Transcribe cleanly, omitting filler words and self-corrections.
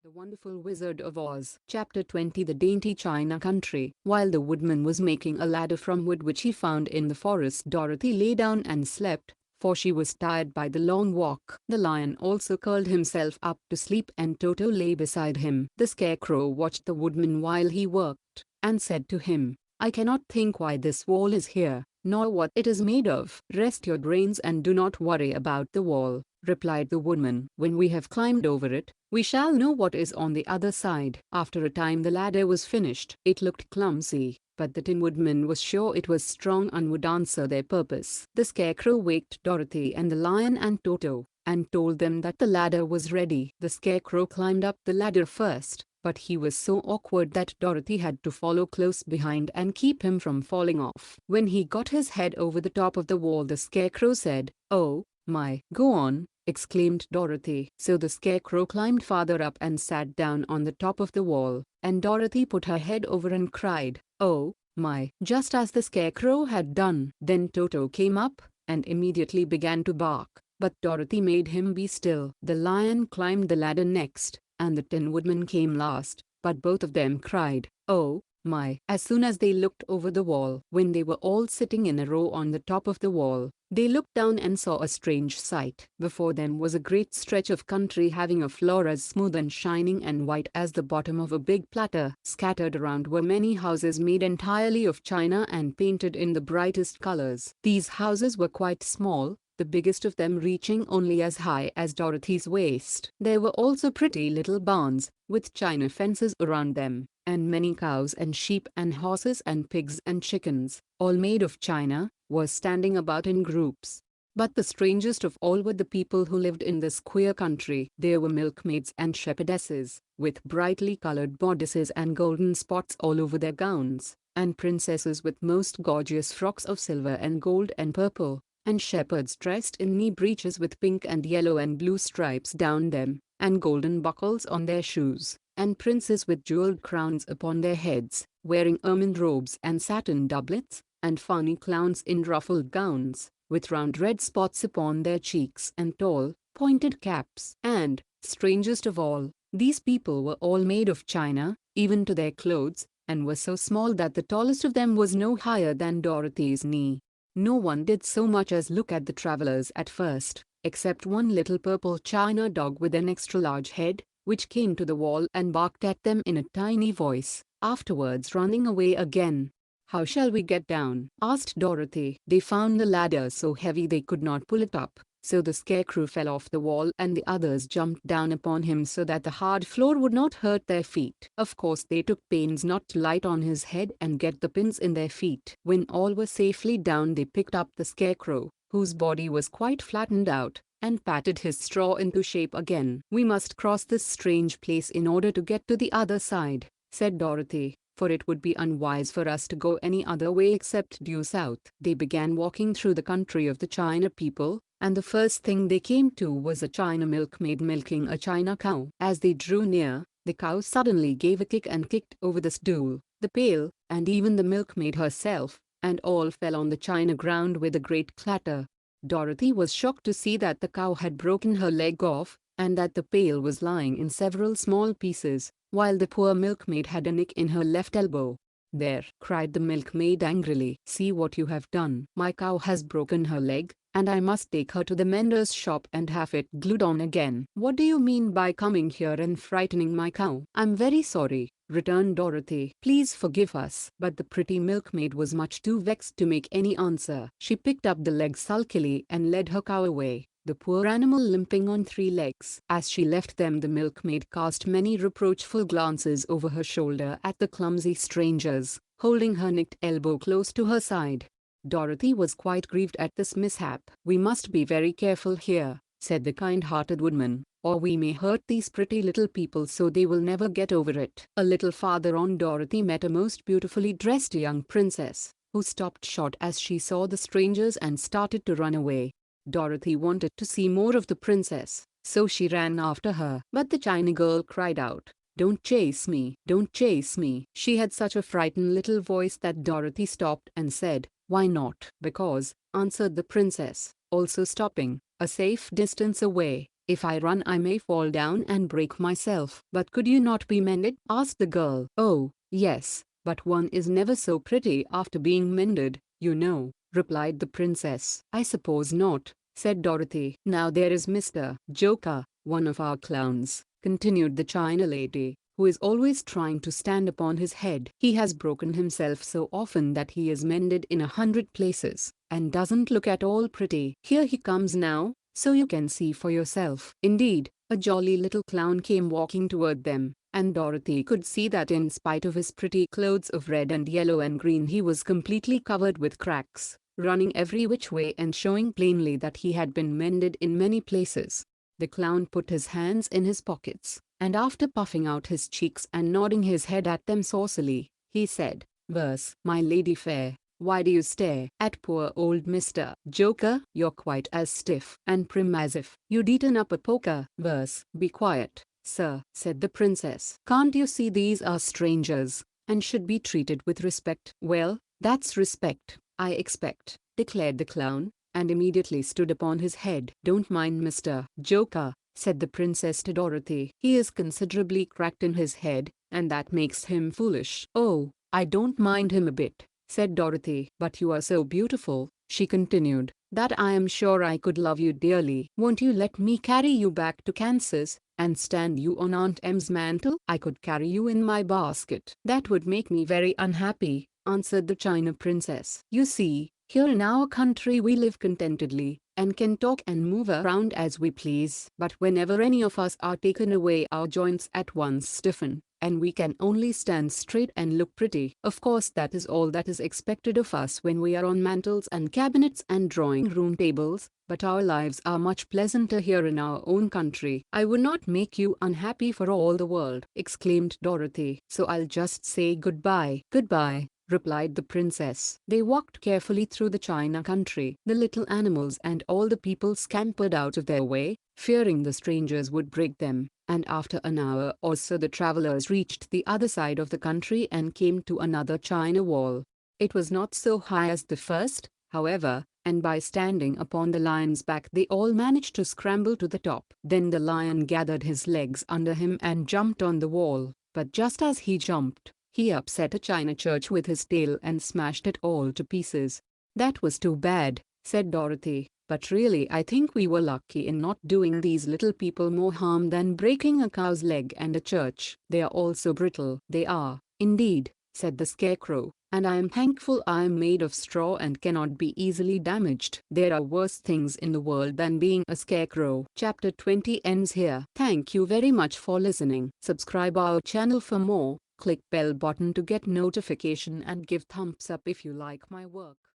The Wonderful Wizard of Oz. Chapter 20. The Dainty China Country. While the woodman was making a ladder from wood which he found in the forest, Dorothy lay down and slept, for she was tired by the long walk. The lion also curled himself up to sleep and Toto lay beside him. The Scarecrow watched the woodman while he worked, and said to him, "I cannot think why this wall is here, nor what it is made of." "Rest your brains and do not worry about the wall," replied the woodman. "When we have climbed over it, we shall know what is on the other side." After a time the ladder was finished. It looked clumsy, but the Tin Woodman was sure it was strong and would answer their purpose. The Scarecrow waked Dorothy and the lion and Toto, and told them that the ladder was ready. The Scarecrow climbed up the ladder first, but he was so awkward that Dorothy had to follow close behind and keep him from falling off. When he got his head over the top of the wall, the Scarecrow said, "Oh, my." "Go on," exclaimed Dorothy. So the Scarecrow climbed farther up and sat down on the top of the wall, and Dorothy put her head over and cried, "Oh, my," just as the Scarecrow had done. Then Toto came up, and immediately began to bark, but Dorothy made him be still. The lion climbed the ladder next, and the Tin Woodman came last, but both of them cried, "Oh, my," as soon as they looked over the wall. When they were all sitting in a row on the top of the wall, they looked down and saw a strange sight. Before them was a great stretch of country having a floor as smooth and shining and white as the bottom of a big platter. Scattered around were many houses made entirely of china and painted in the brightest colors. These houses were quite small, the biggest of them reaching only as high as Dorothy's waist. There were also pretty little barns, with china fences around them, and many cows and sheep and horses and pigs and chickens, all made of china, were standing about in groups. But the strangest of all were the people who lived in this queer country. There were milkmaids and shepherdesses, with brightly colored bodices and golden spots all over their gowns, and princesses with most gorgeous frocks of silver and gold and purple, and shepherds dressed in knee breeches with pink and yellow and blue stripes down them, and golden buckles on their shoes, and princes with jeweled crowns upon their heads, wearing ermine robes and satin doublets, and funny clowns in ruffled gowns, with round red spots upon their cheeks and tall, pointed caps. And, strangest of all, these people were all made of china, even to their clothes, and were so small that the tallest of them was no higher than Dorothy's knee. No one did so much as look at the travelers at first, except one little purple china dog with an extra-large head, which came to the wall and barked at them in a tiny voice, afterwards running away again. "How shall we get down?" asked Dorothy. They found the ladder so heavy they could not pull it up, so the Scarecrow fell off the wall and the others jumped down upon him so that the hard floor would not hurt their feet. Of course they took pains not to light on his head and get the pins in their feet. When all were safely down they picked up the Scarecrow, whose body was quite flattened out, and patted his straw into shape again. "We must cross this strange place in order to get to the other side," said Dorothy, "for it would be unwise for us to go any other way except due south." They began walking through the country of the China people, and the first thing they came to was a China milkmaid milking a China cow. As they drew near, the cow suddenly gave a kick and kicked over the stool, the pail, and even the milkmaid herself, and all fell on the china ground with a great clatter. Dorothy was shocked to see that the cow had broken her leg off, and that the pail was lying in several small pieces, while the poor milkmaid had a nick in her left elbow. "There!" cried the milkmaid angrily. "See what you have done. My cow has broken her leg, and I must take her to the mender's shop and have it glued on again." "What do you mean by coming here and frightening my cow?" "I'm very sorry," returned Dorothy. "Please forgive us." But the pretty milkmaid was much too vexed to make any answer. She picked up the leg sulkily and led her cow away, the poor animal limping on 3 legs. As she left them the milkmaid cast many reproachful glances over her shoulder at the clumsy strangers, holding her nicked elbow close to her side. Dorothy was quite grieved at this mishap. "We must be very careful here," said the kind-hearted woodman, "or we may hurt these pretty little people so they will never get over it." A little farther on Dorothy met a most beautifully dressed young princess, who stopped short as she saw the strangers and started to run away. Dorothy wanted to see more of the princess, so she ran after her. But the China girl cried out, "Don't chase me, don't chase me." She had such a frightened little voice that Dorothy stopped and said, "Why not?" "Because," answered the princess, also stopping, "a safe distance away, If I run I may fall down and break myself. But could you not be mended? Asked the girl. Oh, yes, but one is never so pretty after being mended, you know, replied the princess. I suppose not, said Dorothy. Now there is Mr. Joker, one of our clowns, continued the China lady, who is always trying to stand upon his head. He has broken himself so often that he is mended in 100 places, and doesn't look at all pretty. Here he comes now, so you can see for yourself. Indeed, a jolly little clown came walking toward them, and Dorothy could see that in spite of his pretty clothes of red and yellow and green he was completely covered with cracks, running every which way and showing plainly that he had been mended in many places. The clown put his hands in his pockets, and after puffing out his cheeks and nodding his head at them saucily, he said, "Verse, my lady fair, why do you stare at poor old Mr. Joker? You're quite as stiff and prim as if you'd eaten up a poker." Verse, "Be quiet, sir," said the princess. "Can't you see these are strangers, and should be treated with respect?" "Well, that's respect, I expect," declared the clown, and immediately stood upon his head. "Don't mind Mr. Joker," said the princess to Dorothy. "He is considerably cracked in his head, and that makes him foolish." "Oh, I don't mind him a bit," said Dorothy. "But you are so beautiful," she continued, "that I am sure I could love you dearly. Won't you let me carry you back to Kansas, and stand you on Aunt Em's mantle?" "I could carry you in my basket." "That would make me very unhappy," answered the China princess. "You see, here in our country we live contentedly, and can talk and move around as we please. But whenever any of us are taken away our joints at once stiffen, and we can only stand straight and look pretty. Of course that is all that is expected of us when we are on mantels and cabinets and drawing room tables, but our lives are much pleasanter here in our own country." "I would not make you unhappy for all the world," exclaimed Dorothy. "So I'll just say goodbye." "Goodbye," replied the princess. They walked carefully through the China country. The little animals and all the people scampered out of their way, fearing the strangers would break them, and after an hour or so the travelers reached the other side of the country and came to another China wall. It was not so high as the first, however, and by standing upon the lion's back they all managed to scramble to the top. Then the lion gathered his legs under him and jumped on the wall, but just as he jumped, he upset a China church with his tail and smashed it all to pieces. "That was too bad," said Dorothy, "but really I think we were lucky in not doing these little people more harm than breaking a cow's leg and a church. They are all so brittle." "They are, indeed," said the scarecrow, "and I am thankful I am made of straw and cannot be easily damaged. There are worse things in the world than being a scarecrow." Chapter 20 ends here. Thank you very much for listening. Subscribe our channel for more. Click bell button to get notification and give thumbs up if you like my work.